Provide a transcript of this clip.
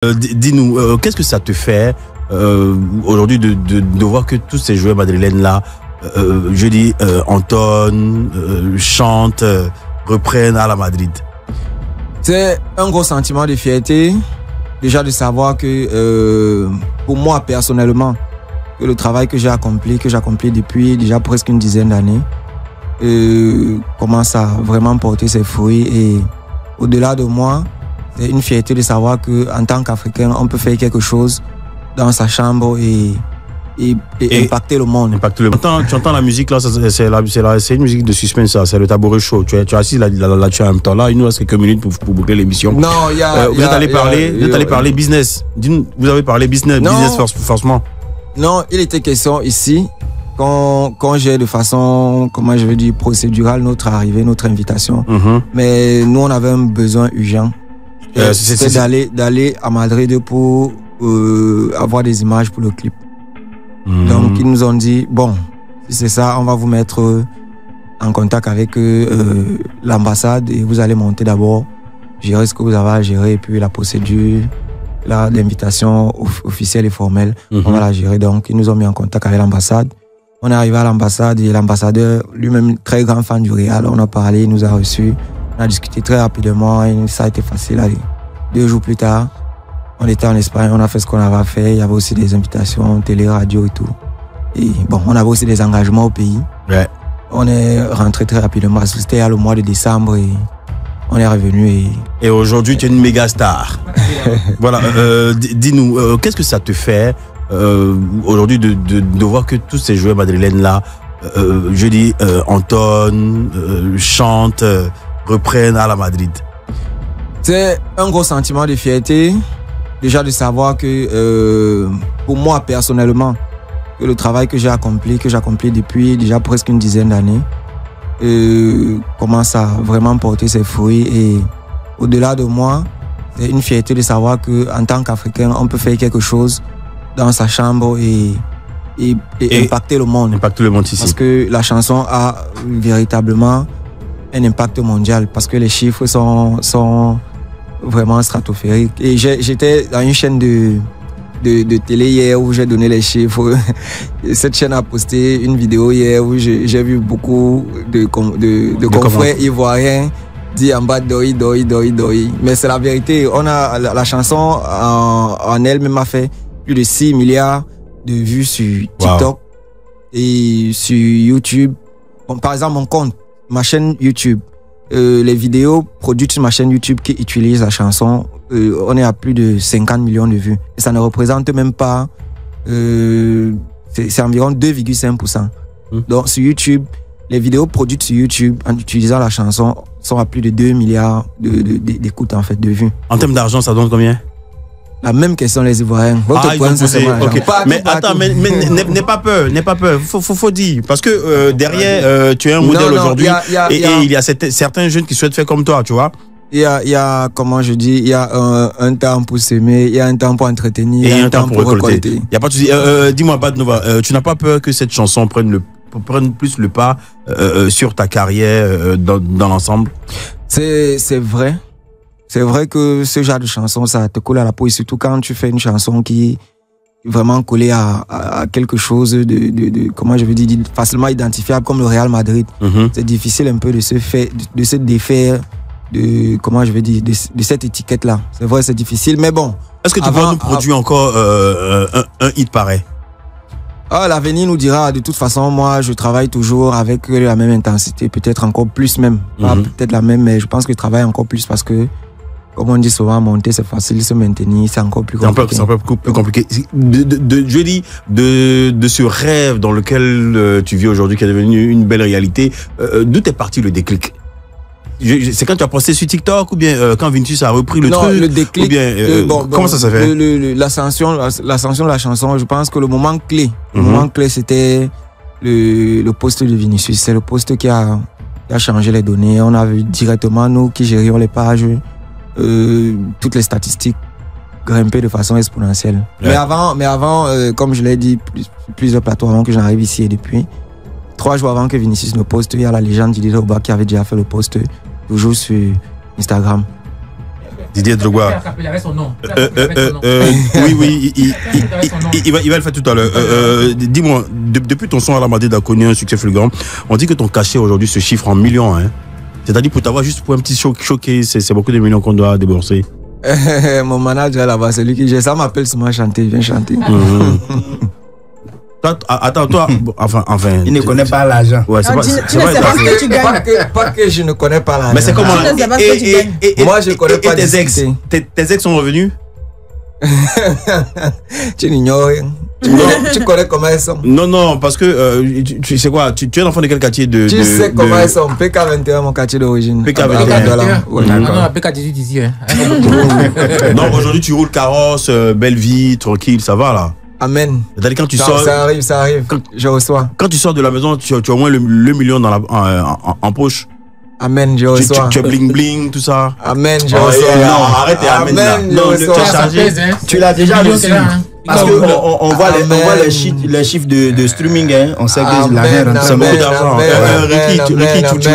Dis-nous, qu'est-ce que ça te fait aujourd'hui de voir que tous ces joueurs madrilènes-là, entonnent, chantent, reprennent à la Madrid? C'est un gros sentiment de fierté, déjà de savoir que pour moi personnellement, que le travail que j'ai accompli depuis déjà presque une dizaine d'années, commence à vraiment porter ses fruits. Et au-delà de moi, c'est une fierté de savoir qu'en tant qu'Africain, on peut faire quelque chose dans sa chambre et impacter le monde. Tu entends la musique là, c'est une musique de suspense, ça, c'est le tabouret chaud. Tu es assis là-dessus en même temps. Là, il nous reste quelques minutes pour boucler l'émission. Non, vous êtes allé parler business. Vous avez parlé business forcément. Non, il était question ici, quand j'ai de façon, comment je veux dire, procédurale notre arrivée, notre invitation. Mais nous, on avait un besoin urgent. C'était d'aller à Madrid pour avoir des images pour le clip. Donc ils nous ont dit, bon, si c'est ça, on va vous mettre en contact avec l'ambassade et vous allez monter d'abord, gérer ce que vous avez à gérer, et puis la procédure l'invitation officielle et formelle, on va la gérer. Donc ils nous ont mis en contact avec l'ambassade. On est arrivé à l'ambassade et l'ambassadeur, lui-même très grand fan du Real, on a parlé, il nous a reçus. On a discuté très rapidement et ça a été facile. Allez, 2 jours plus tard, on était en Espagne, on a fait ce qu'on avait à faire. Il y avait aussi des invitations, télé, radio et tout. Et bon, on avait aussi des engagements au pays. Ouais. On est rentré très rapidement. C'était le mois de décembre et on est revenu. Et aujourd'hui, tu es une méga star. Voilà. Dis-nous, qu'est-ce que ça te fait aujourd'hui de voir que tous ces joueurs madrilènes-là, entonnent, chantent, reprennent à la Madrid? C'est un gros sentiment de fierté, déjà de savoir que pour moi personnellement, que le travail que j'ai accompli depuis déjà presque une dizaine d'années, commence à vraiment porter ses fruits. Et au-delà de moi, c'est une fierté de savoir qu'en tant qu'Africain, on peut faire quelque chose dans sa chambre et impacter le monde. Impacter le monde ici. Parce que la chanson a véritablement un impact mondial, parce que les chiffres sont vraiment stratosphériques. Et j'étais dans une chaîne de télé hier où j'ai donné les chiffres. Cette chaîne a posté une vidéo hier où j'ai vu beaucoup de confrères ivoiriens dire en bas doi. Mais c'est la vérité. On a la chanson en elle-même a fait plus de 6 milliards de vues sur TikTok et sur YouTube. Bon, par exemple, mon compte, ma chaîne YouTube, les vidéos produites sur ma chaîne YouTube qui utilisent la chanson, on est à plus de 50 millions de vues. Et ça ne représente même pas, c'est environ 2,5%. Donc sur YouTube, les vidéos produites sur YouTube en utilisant la chanson sont à plus de 2 milliards d'écoutes, en fait, de vues. En termes d'argent, ça donne combien? La même question, les Ivoiriens. Mais attends, mais n'aie pas peur, faut dire. Parce que derrière, tu es un modèle aujourd'hui et il y a certains jeunes qui souhaitent faire comme toi, tu vois. Il y a, comment je dis, il y a un temps pour s'aimer, il y a un temps pour entretenir, il y a un temps pour récolter. Il n'y a pas de souci. Dis-moi, Badnova, tu n'as pas peur que cette chanson prenne plus le pas sur ta carrière dans l'ensemble? C'est vrai. C'est vrai que ce genre de chanson, ça te colle à la peau. Et surtout quand tu fais une chanson qui est vraiment collée à quelque chose comment je veux dire, facilement identifiable comme le Real Madrid. C'est difficile un peu de se défaire comment je veux dire, de cette étiquette-là. C'est vrai, c'est difficile, mais bon. Est-ce que tu vas nous produire encore un hit pareil? L'avenir nous dira. De toute façon, moi, je travaille toujours avec la même intensité, peut-être encore plus même. Pas peut-être la même, mais je pense que je travaille encore plus parce que, comme on dit souvent, monter c'est facile, se maintenir c'est encore plus compliqué. C'est un peu plus compliqué. Je dis, de ce rêve dans lequel tu vis aujourd'hui, qui est devenu une belle réalité, d'où est parti le déclic? C'est quand tu as posté sur TikTok ou bien quand Vinicius a repris le truc? Le déclic. Ou bien, comment ça s'est fait? L'ascension de la chanson, je pense que le moment clé, c'était le post de Vinicius. C'est le post qui a changé les données. On a vu directement, nous qui gérions les pages, toutes les statistiques grimper de façon exponentielle. Ouais. Mais avant, comme je l'ai dit, plusieurs plateaux avant que j'arrive ici et depuis, 3 jours avant que Vinicius ne poste, il y a la légende Didier Drogba qui avait déjà fait le post toujours sur Instagram. Didier Drogba. Oui, il va le faire tout à l'heure. Dis-moi, depuis ton son à la Madrid a connu un succès fulgurant. On dit que ton cachet aujourd'hui se chiffre en millions. Hein. C'est-à-dire pour t'avoir juste pour un petit choqué, c'est beaucoup de millions qu'on doit débourser. Mon manager là-bas, c'est lui qui gère ça, m'appelle souvent chanter, il vient chanter. Attends, toi, enfin. Il ne connaît pas l'argent. Ouais, tu ne sais pas ce que tu gagnes. Pas que je ne connais pas l'argent. Mais c'est comment? Moi, je ne connais pas tes ex. Tes ex sont revenus? Tu l'ignores. Tu connais comment elles sont? Non, parce que tu sais quoi? Tu es l'enfant de quel quartier Tu sais comment elles sont? PK21, mon quartier d'origine. PK21. Non, PK18 ici. Non, aujourd'hui tu roules carrosse, belle vie, tranquille, ça va là. Amen. C'est-à-dire quand tu sors. Ça arrive. Je reçois. Quand tu sors de la maison, tu as au moins le million en poche. Amen, je reçois. Tu as bling bling, tout ça. Amen, je reçois. Non, arrête, amen là. Non, tu as chargé. Tu l'as déjà reçu. Parce qu'on voit les chiffres de streaming, hein. On sait que l'argent rentre. C'est beaucoup d'argent. Ricky, tu